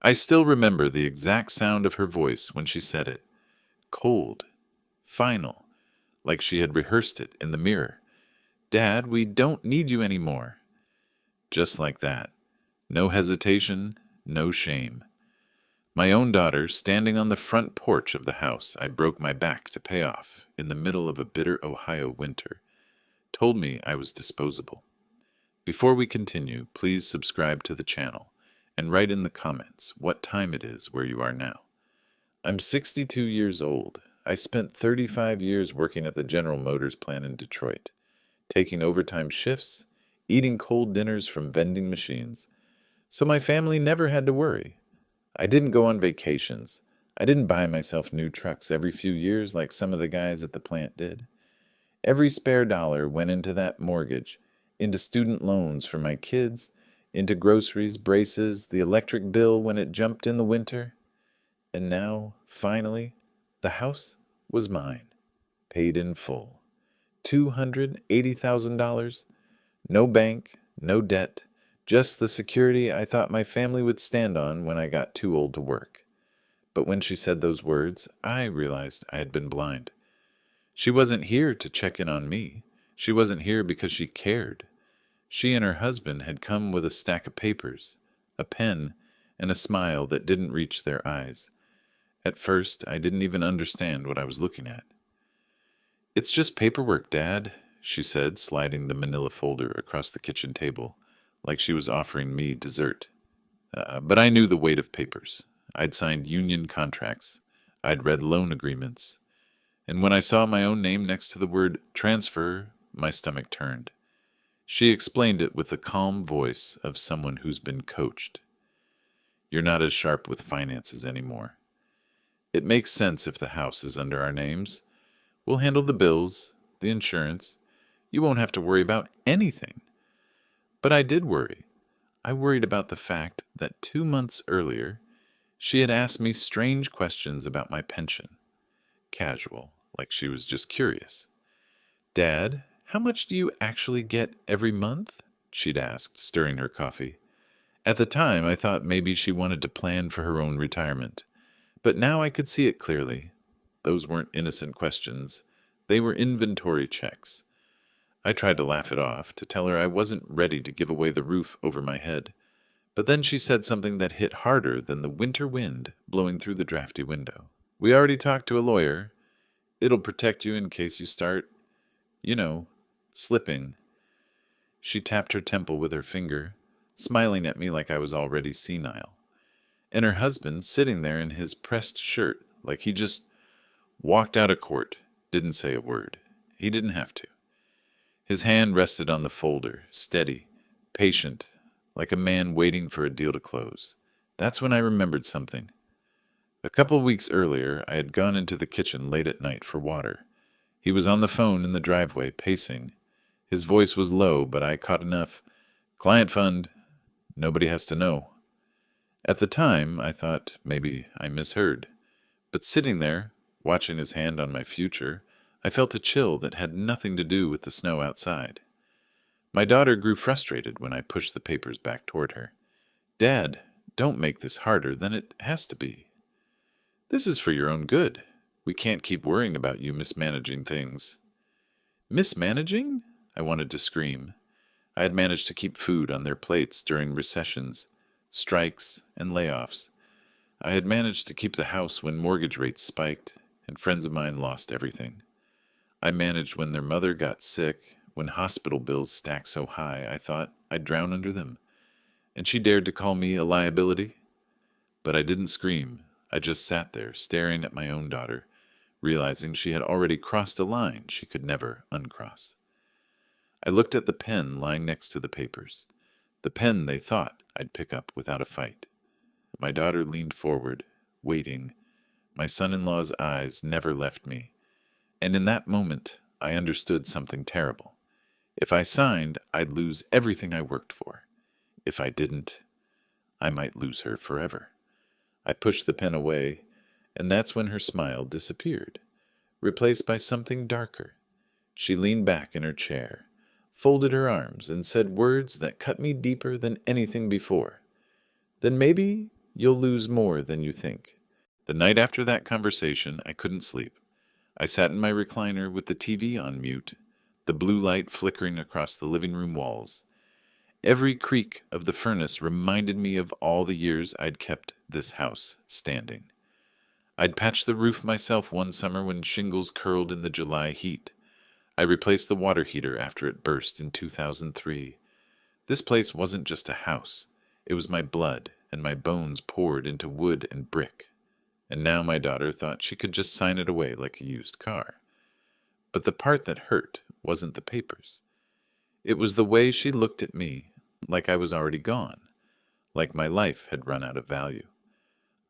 I still remember the exact sound of her voice when she said it. Cold, final, like she had rehearsed it in the mirror. Dad, we don't need you anymore. Just like that. No hesitation, no shame. My own daughter, standing on the front porch of the house I broke my back to pay off in the middle of a bitter Ohio winter, told me I was disposable. Before we continue, please subscribe to the channel and write in the comments what time it is where you are now. I'm 62 years old. I spent 35 years working at the General Motors plant in Detroit, taking overtime shifts, eating cold dinners from vending machines, so my family never had to worry. I didn't go on vacations. I didn't buy myself new trucks every few years like some of the guys at the plant did. Every spare dollar went into that mortgage, into student loans for my kids, into groceries, braces, the electric bill when it jumped in the winter. And now, finally, the house was mine, paid in full. $280,000, no bank, no debt, just the security I thought my family would stand on when I got too old to work. But when she said those words, I realized I had been blind. She wasn't here to check in on me. She wasn't here because she cared. She and her husband had come with a stack of papers, a pen, and a smile that didn't reach their eyes. At first, I didn't even understand what I was looking at. "It's just paperwork, Dad," she said, sliding the manila folder across the kitchen table, like she was offering me dessert. But I knew the weight of papers. I'd signed union contracts. I'd read loan agreements. And when I saw my own name next to the word transfer, my stomach turned. She explained it with the calm voice of someone who's been coached. "You're not as sharp with finances anymore. It makes sense if the house is under our names. We'll handle the bills, the insurance. You won't have to worry about anything." But I did worry. I worried about the fact that 2 months earlier, she had asked me strange questions about my pension. Casual, like she was just curious. "Dad, how much do you actually get every month?" she'd asked, stirring her coffee. At the time, I thought maybe she wanted to plan for her own retirement. But now I could see it clearly. Those weren't innocent questions. They were inventory checks. I tried to laugh it off, to tell her I wasn't ready to give away the roof over my head. But then she said something that hit harder than the winter wind blowing through the drafty window. "We already talked to a lawyer. It'll protect you in case you start, you know, slipping." She tapped her temple with her finger, smiling at me like I was already senile. And her husband, sitting there in his pressed shirt, like he just walked out of court, didn't say a word. He didn't have to. His hand rested on the folder, steady, patient, like a man waiting for a deal to close. That's when I remembered something. A couple weeks earlier, I had gone into the kitchen late at night for water. He was on the phone in the driveway, pacing. His voice was low, but I caught enough. "Client fund. Nobody has to know." At the time, I thought maybe I misheard. But sitting there, watching his hand on my future, I felt a chill that had nothing to do with the snow outside. My daughter grew frustrated when I pushed the papers back toward her. "Dad, don't make this harder than it has to be. This is for your own good. We can't keep worrying about you mismanaging things." "Mismanaging?" I wanted to scream. I had managed to keep food on their plates during recessions, strikes, and layoffs. I had managed to keep the house when mortgage rates spiked and friends of mine lost everything. I managed when their mother got sick, when hospital bills stacked so high I thought I'd drown under them. And she dared to call me a liability? But I didn't scream. I just sat there, staring at my own daughter, realizing she had already crossed a line she could never uncross. I looked at the pen lying next to the papers, the pen they thought I'd pick up without a fight. My daughter leaned forward, waiting. My son-in-law's eyes never left me. And in that moment, I understood something terrible. If I signed, I'd lose everything I worked for. If I didn't, I might lose her forever. I pushed the pen away, and that's when her smile disappeared, replaced by something darker. She leaned back in her chair, folded her arms, and said words that cut me deeper than anything before. "Then maybe you'll lose more than you think. The night after that conversation, I couldn't sleep. I sat in my recliner with the TV on mute, the blue light flickering across the living room walls. Every creak of the furnace reminded me of all the years I'd kept this house standing. I'd patched the roof myself one summer when shingles curled in the July heat. I replaced the water heater after it burst in 2003. This place wasn't just a house. It was my blood and my bones poured into wood and brick. And now my daughter thought she could just sign it away like a used car. But the part that hurt wasn't the papers. It was the way she looked at me, like I was already gone, like my life had run out of value.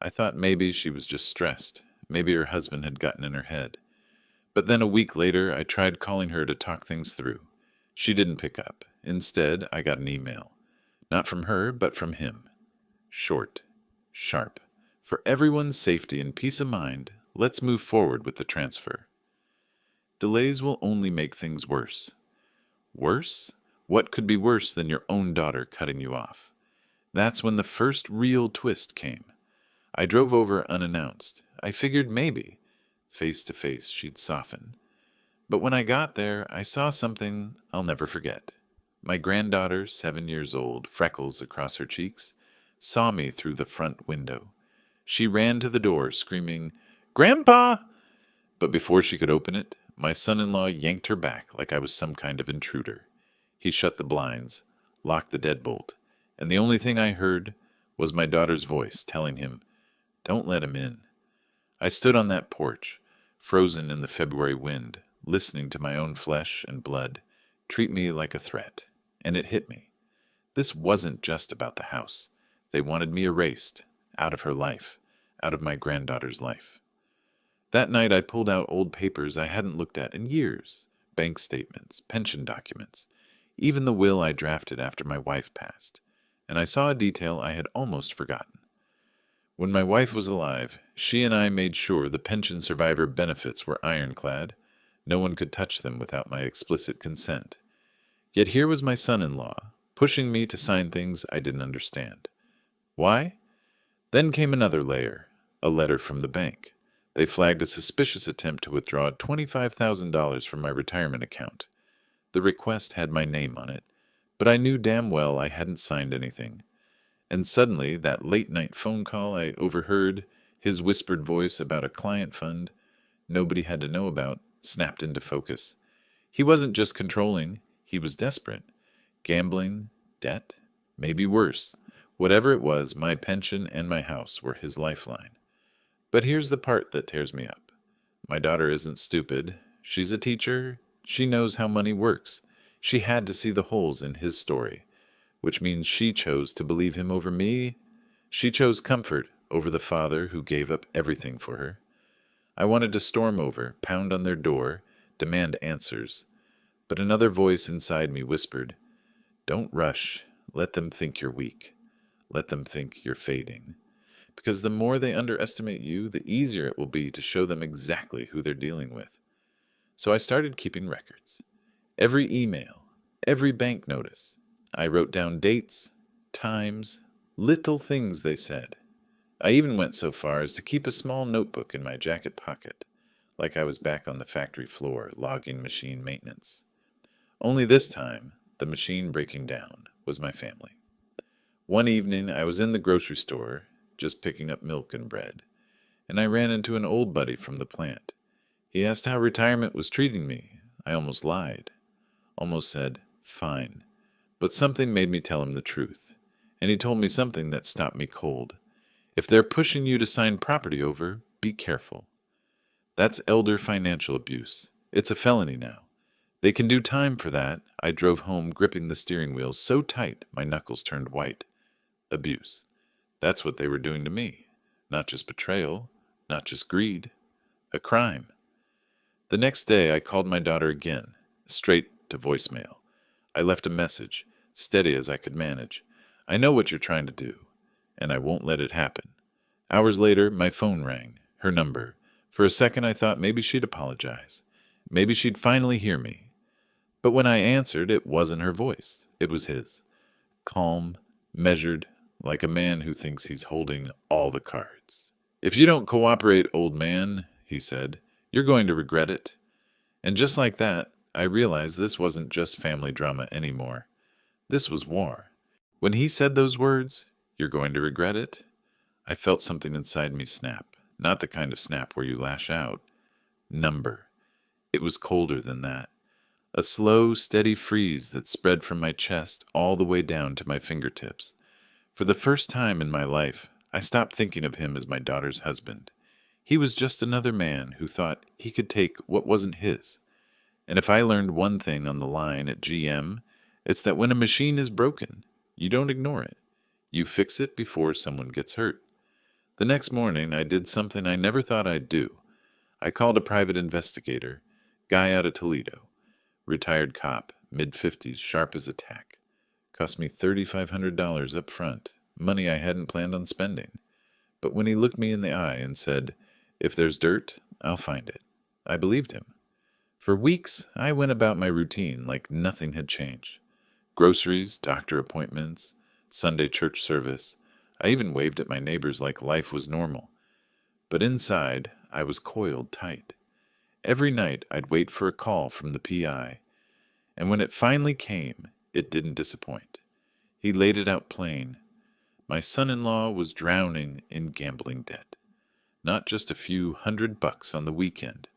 I thought maybe she was just stressed. Maybe her husband had gotten in her head. But then a week later, I tried calling her to talk things through. She didn't pick up. Instead, I got an email. Not from her, but from him. Short, sharp. For everyone's safety and peace of mind, let's move forward with the transfer. Delays will only make things worse. Worse? What could be worse than your own daughter cutting you off? That's when the first real twist came. I drove over unannounced. I figured maybe, face to face, she'd soften. But when I got there, I saw something I'll never forget. My granddaughter, 7 years old, freckles across her cheeks, saw me through the front window. She ran to the door, screaming, "Grandpa!" But before she could open it, my son-in-law yanked her back like I was some kind of intruder. He shut the blinds, locked the deadbolt, and the only thing I heard was my daughter's voice telling him, "Don't let him in." I stood on that porch, frozen in the February wind, listening to my own flesh and blood treat me like a threat, and it hit me. This wasn't just about the house. They wanted me erased, out of her life, out of my granddaughter's life. That night I pulled out old papers I hadn't looked at in years, bank statements, pension documents, even the will I drafted after my wife passed, and I saw a detail I had almost forgotten. When my wife was alive, she and I made sure the pension survivor benefits were ironclad. No one could touch them without my explicit consent. Yet here was my son-in-law, pushing me to sign things I didn't understand. Why? Then came another layer, a letter from the bank. They flagged a suspicious attempt to withdraw $25,000 from my retirement account. The request had my name on it, but I knew damn well I hadn't signed anything. And suddenly, that late-night phone call I overheard, his whispered voice about a client fund nobody had to know about, snapped into focus. He wasn't just controlling, he was desperate. Gambling, debt, maybe worse. Whatever it was, my pension and my house were his lifeline. But here's the part that tears me up. My daughter isn't stupid. She's a teacher. She knows how money works. She had to see the holes in his story, which means she chose to believe him over me. She chose comfort over the father who gave up everything for her. I wanted to storm over, pound on their door, demand answers. But another voice inside me whispered, "Don't rush. Let them think you're weak. Let them think you're fading. Because the more they underestimate you, the easier it will be to show them exactly who they're dealing with." So I started keeping records. Every email, every bank notice. I wrote down dates, times, little things they said. I even went so far as to keep a small notebook in my jacket pocket, like I was back on the factory floor logging machine maintenance. Only this time, the machine breaking down was my family. One evening, I was in the grocery store, just picking up milk and bread, and I ran into an old buddy from the plant. He asked how retirement was treating me. I almost lied. Almost said, "Fine." But something made me tell him the truth, and he told me something that stopped me cold. If they're pushing you to sign property over, be careful. That's elder financial abuse. It's a felony now. They can do time for that. I drove home gripping the steering wheel so tight my knuckles turned white. Abuse. That's what they were doing to me. Not just betrayal, not just greed. A crime. The next day I called my daughter again, straight to voicemail. I left a message, steady as I could manage. "I know what you're trying to do, and I won't let it happen." Hours later, my phone rang, her number. For a second I thought maybe she'd apologize. Maybe she'd finally hear me. But when I answered, it wasn't her voice. It was his. Calm, measured, like a man who thinks he's holding all the cards. "If you don't cooperate, old man," he said, "you're going to regret it." And just like that, I realized this wasn't just family drama anymore. This was war. When he said those words, "You're going to regret it," I felt something inside me snap. Not the kind of snap where you lash out. Number. It was colder than that. A slow, steady freeze that spread from my chest all the way down to my fingertips. For the first time in my life, I stopped thinking of him as my daughter's husband. He was just another man who thought he could take what wasn't his. And if I learned one thing on the line at GM, it's that when a machine is broken, you don't ignore it. You fix it before someone gets hurt. The next morning, I did something I never thought I'd do. I called a private investigator, guy out of Toledo, retired cop, mid-50s, sharp as a tack. Cost me $3,500 up front, money I hadn't planned on spending. But when he looked me in the eye and said, "If there's dirt, I'll find it," I believed him. For weeks, I went about my routine like nothing had changed. Groceries, doctor appointments, Sunday church service. I even waved at my neighbors like life was normal. But inside, I was coiled tight. Every night, I'd wait for a call from the PI. And when it finally came, it didn't disappoint. He laid it out plain. My son-in-law was drowning in gambling debt. Not just a few $100 on the weekend,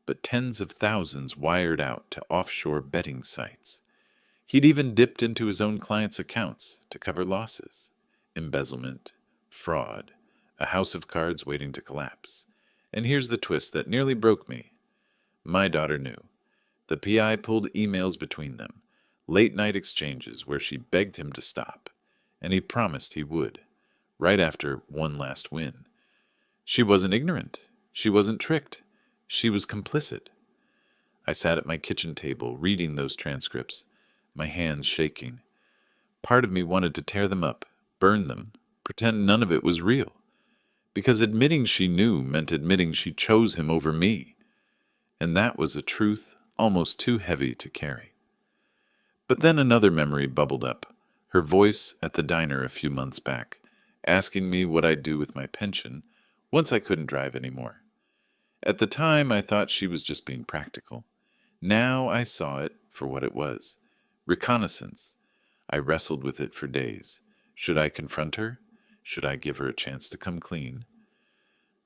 but tens of thousands wired out to offshore betting sites. He'd even dipped into his own clients' accounts to cover losses. Embezzlement, fraud, a house of cards waiting to collapse. And here's the twist that nearly broke me. My daughter knew. The PI pulled emails between them, late-night exchanges where she begged him to stop, and he promised he would, right after one last win. She wasn't ignorant. She wasn't tricked. She was complicit. I sat at my kitchen table reading those transcripts, my hands shaking. Part of me wanted to tear them up, burn them, pretend none of it was real. Because admitting she knew meant admitting she chose him over me. And that was a truth almost too heavy to carry. But then another memory bubbled up, her voice at the diner a few months back, asking me what I'd do with my pension once I couldn't drive anymore. At the time, I thought she was just being practical. Now I saw it for what it was. Reconnaissance. I wrestled with it for days. Should I confront her? Should I give her a chance to come clean?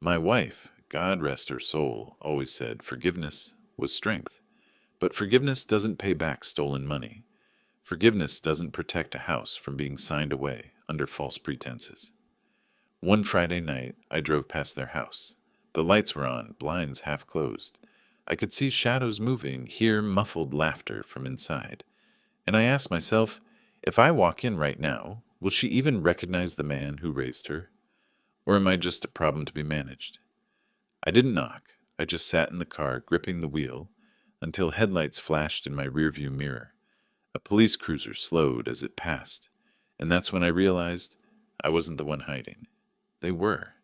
My wife, God rest her soul, always said forgiveness was strength. But forgiveness doesn't pay back stolen money. Forgiveness doesn't protect a house from being signed away under false pretenses. One Friday night, I drove past their house. The lights were on, blinds half closed. I could see shadows moving, hear muffled laughter from inside. And I asked myself, if I walk in right now, will she even recognize the man who raised her? Or am I just a problem to be managed? I didn't knock. I just sat in the car, gripping the wheel, until headlights flashed in my rearview mirror. A police cruiser slowed as it passed, and that's when I realized I wasn't the one hiding. They were.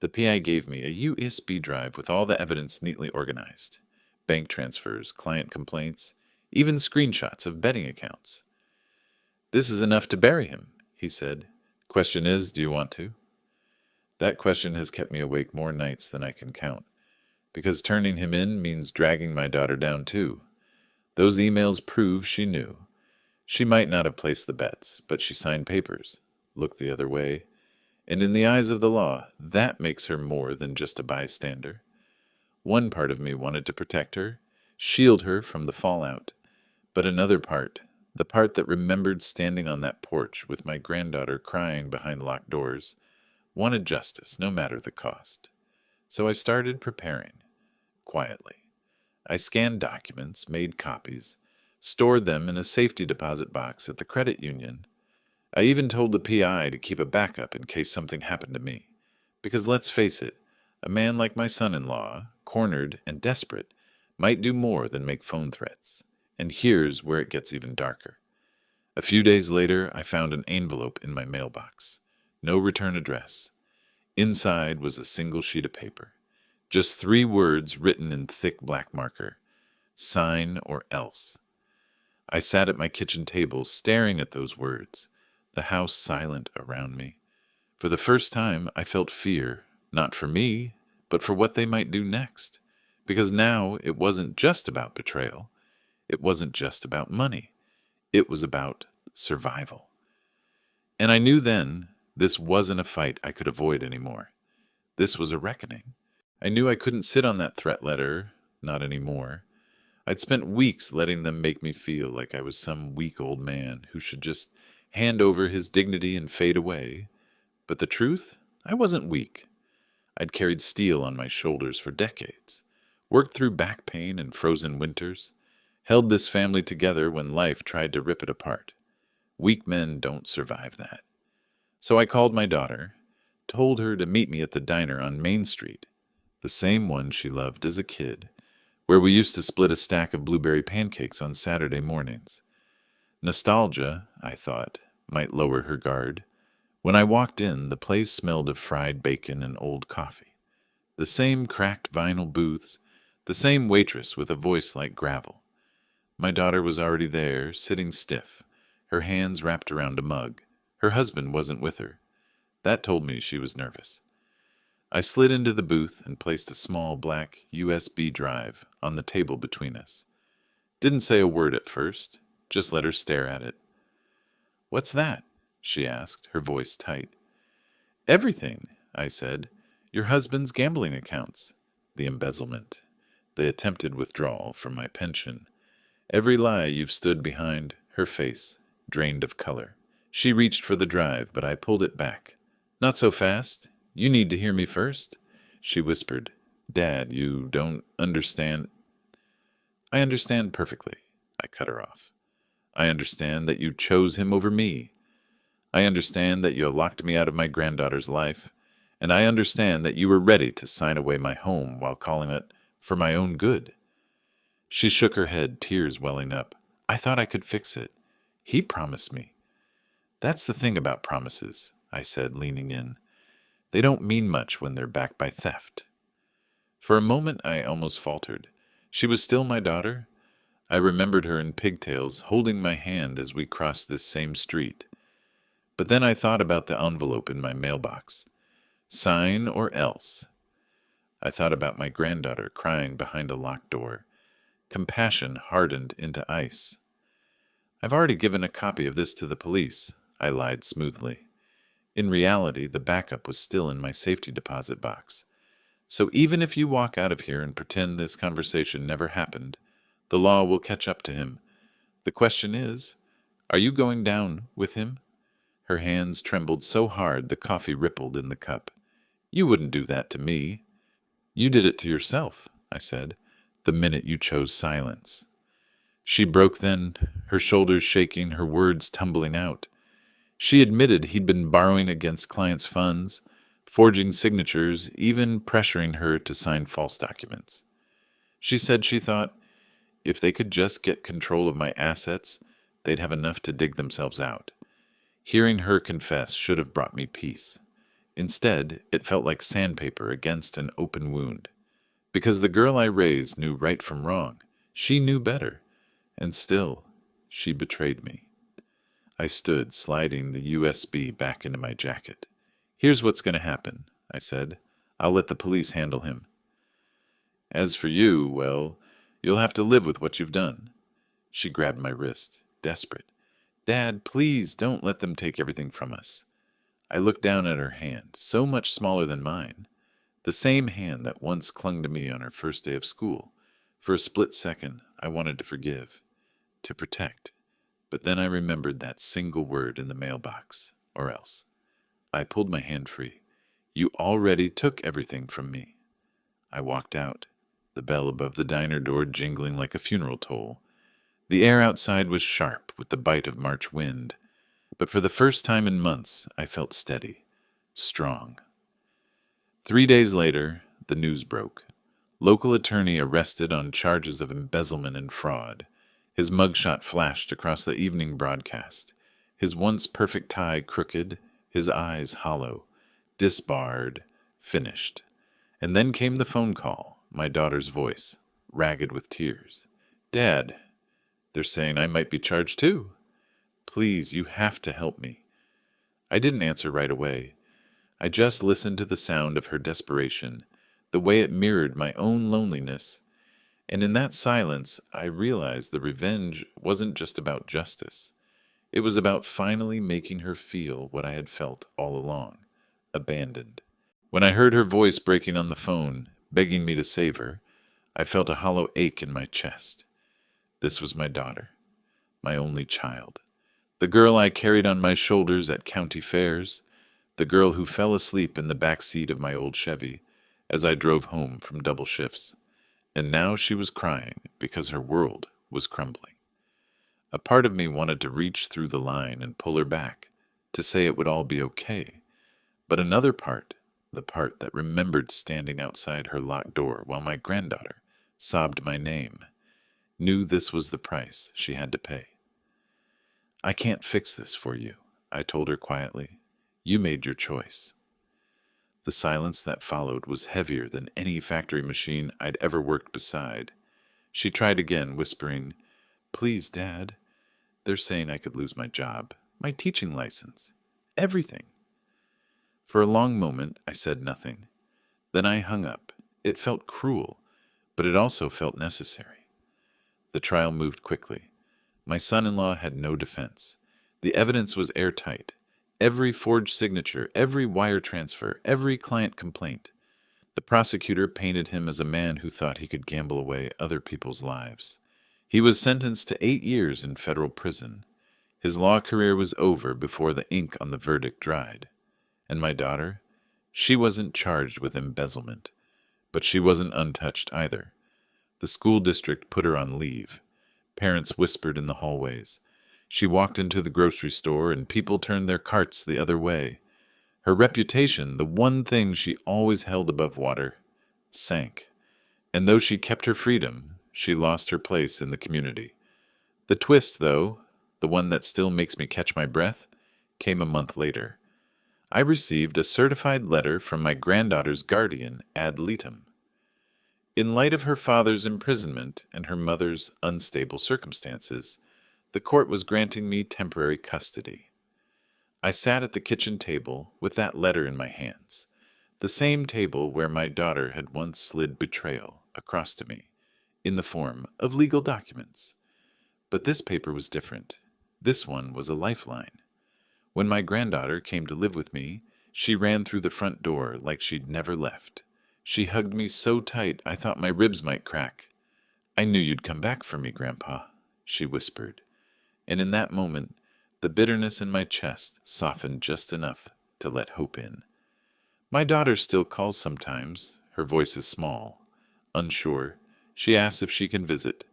The PI gave me a USB drive with all the evidence neatly organized. Bank transfers, client complaints, even screenshots of betting accounts. "This is enough to bury him," he said. "Question is, do you want to?" That question has kept me awake more nights than I can count, because turning him in means dragging my daughter down too. Those emails prove she knew. She might not have placed the bets, but she signed papers, looked the other way, and in the eyes of the law, that makes her more than just a bystander. One part of me wanted to protect her, shield her from the fallout, but another part, the part that remembered standing on that porch with my granddaughter crying behind locked doors, wanted justice no matter the cost. So I started preparing, quietly. I scanned documents, made copies, stored them in a safety deposit box at the credit union. I even told the PI to keep a backup in case something happened to me. Because let's face it, a man like my son-in-law, cornered and desperate, might do more than make phone threats. And here's where it gets even darker. A few days later, I found an envelope in my mailbox. No return address. Inside was a single sheet of paper. Just 3 words written in thick black marker. Sign or else. I sat at my kitchen table staring at those words. the house silent around me. For the first time, I felt fear, not for me, but for what they might do next. Because now it wasn't just about betrayal. It wasn't just about money. It was about survival. And I knew then this wasn't a fight I could avoid anymore. This was a reckoning. I knew I couldn't sit on that threat letter, not anymore. I'd spent weeks letting them make me feel like I was some weak old man who should just hand over his dignity and fade away. But the truth? I wasn't weak. I'd carried steel on my shoulders for decades, worked through back pain and frozen winters, held this family together when life tried to rip it apart. Weak men don't survive that. So I called my daughter, told her to meet me at the diner on Main Street, the same one she loved as a kid, where we used to split a stack of blueberry pancakes on Saturday mornings. Nostalgia, I thought, might lower her guard. When I walked in, the place smelled of fried bacon and old coffee. The same cracked vinyl booths, the same waitress with a voice like gravel. My daughter was already there, sitting stiff, her hands wrapped around a mug. Her husband wasn't with her. That told me she was nervous. I slid into the booth and placed a small black USB drive on the table between us. Didn't say a word at first, just let her stare at it. "What's that?" she asked, her voice tight. "Everything," I said. "Your husband's gambling accounts, the embezzlement, the attempted withdrawal from my pension, every lie you've stood behind." Her face drained of color. She reached for the drive, but I pulled it back. "Not so fast. You need to hear me first," she whispered. "Dad, you don't understand." "I understand perfectly," I cut her off. "I understand that you chose him over me. I understand that you locked me out of my granddaughter's life, and I understand that you were ready to sign away my home while calling it for my own good." She shook her head, tears welling up. "I thought I could fix it. He promised me." "That's the thing about promises," I said, leaning in. "They don't mean much when they're backed by theft." For a moment I almost faltered. She was still my daughter. I remembered her in pigtails, holding my hand as we crossed this same street. But then I thought about the envelope in my mailbox. Sign or else. I thought about my granddaughter crying behind a locked door. Compassion hardened into ice. "I've already given a copy of this to the police," I lied smoothly. In reality, the backup was still in my safety deposit box. "So even if you walk out of here and pretend this conversation never happened, the law will catch up to him. The question is, are you going down with him?" Her hands trembled so hard the coffee rippled in the cup. "You wouldn't do that to me." "You did it to yourself," I said, "the minute you chose silence." She broke then, her shoulders shaking, her words tumbling out. She admitted he'd been borrowing against clients' funds, forging signatures, even pressuring her to sign false documents. She said she thought, if they could just get control of my assets, they'd have enough to dig themselves out. Hearing her confess should have brought me peace. Instead, it felt like sandpaper against an open wound. Because the girl I raised knew right from wrong. She knew better. And still, she betrayed me. I stood, sliding the USB back into my jacket. "Here's what's going to happen," I said. "I'll let the police handle him. As for you, well, you'll have to live with what you've done." She grabbed my wrist, desperate. "Dad, please don't let them take everything from us." I looked down at her hand, so much smaller than mine. The same hand that once clung to me on her first day of school. For a split second, I wanted to forgive, to protect. But then I remembered that single word in the mailbox, or else. I pulled my hand free. "You already took everything from me." I walked out, the bell above the diner door jingling like a funeral toll. The air outside was sharp with the bite of March wind, but for the first time in months I felt steady, strong. 3 days later, the news broke. Local attorney arrested on charges of embezzlement and fraud. His mugshot flashed across the evening broadcast, his once perfect tie crooked, his eyes hollow, disbarred, finished. And then came the phone call, my daughter's voice, ragged with tears. "Dad, they're saying I might be charged too. Please, you have to help me. I didn't answer right away. I just listened to the sound of her desperation, the way it mirrored my own loneliness. And in that silence, I realized the revenge wasn't just about justice. It was about finally making her feel what I had felt all along, abandoned. When I heard her voice breaking on the phone, begging me to save her, I felt a hollow ache in my chest. This was my daughter, my only child. The girl I carried on my shoulders at county fairs, the girl who fell asleep in the back seat of my old Chevy as I drove home from double shifts. And now she was crying because her world was crumbling. A part of me wanted to reach through the line and pull her back, to say it would all be okay. But another part, the part that remembered standing outside her locked door while my granddaughter sobbed my name, knew this was the price she had to pay. I can't fix this for you, I told her quietly. You made your choice. The silence that followed was heavier than any factory machine I'd ever worked beside. She tried again, whispering, Please, Dad. They're saying I could lose my job, my teaching license, everything. For a long moment, I said nothing. Then I hung up. It felt cruel, but it also felt necessary. The trial moved quickly. My son-in-law had no defense. The evidence was airtight. Every forged signature, every wire transfer, every client complaint. The prosecutor painted him as a man who thought he could gamble away other people's lives. He was sentenced to 8 years in federal prison. His law career was over before the ink on the verdict dried. And my daughter? She wasn't charged with embezzlement, but she wasn't untouched either. The school district put her on leave. Parents whispered in the hallways. She walked into the grocery store and people turned their carts the other way. Her reputation, the one thing she always held above water, sank. And though she kept her freedom, she lost her place in the community. The twist, though, the one that still makes me catch my breath, came a month later. I received a certified letter from my granddaughter's guardian ad litem. In light of her father's imprisonment and her mother's unstable circumstances, the court was granting me temporary custody. I sat at the kitchen table with that letter in my hands, the same table where my daughter had once slid betrayal across to me, in the form of legal documents. But this paper was different. This one was a lifeline. When my granddaughter came to live with me, she ran through the front door like she'd never left. She hugged me so tight I thought my ribs might crack. I knew you'd come back for me, Grandpa, she whispered. And in that moment, the bitterness in my chest softened just enough to let hope in. My daughter still calls sometimes. Her voice is small. Unsure, she asks if she can visit.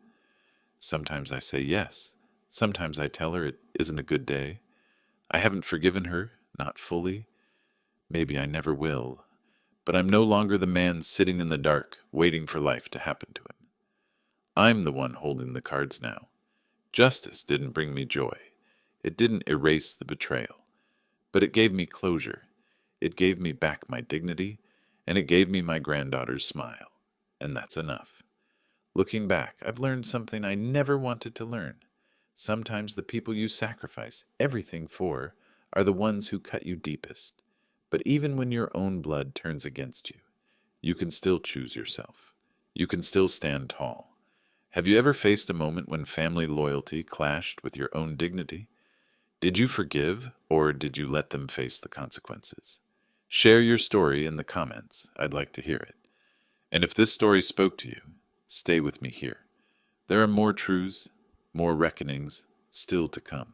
Sometimes I say yes. Sometimes I tell her it isn't a good day. I haven't forgiven her, not fully. Maybe I never will. But I'm no longer the man sitting in the dark, waiting for life to happen to him. I'm the one holding the cards now. Justice didn't bring me joy. It didn't erase the betrayal. But it gave me closure. It gave me back my dignity, and it gave me my granddaughter's smile. And that's enough. Looking back, I've learned something I never wanted to learn. Sometimes the people you sacrifice everything for are the ones who cut you deepest. But even when your own blood turns against you, you can still choose yourself. You can still stand tall. Have you ever faced a moment when family loyalty clashed with your own dignity? Did you forgive, or did you let them face the consequences? Share your story in the comments. I'd like to hear it. And if this story spoke to you, stay with me here. There are more truths, more reckonings still to come.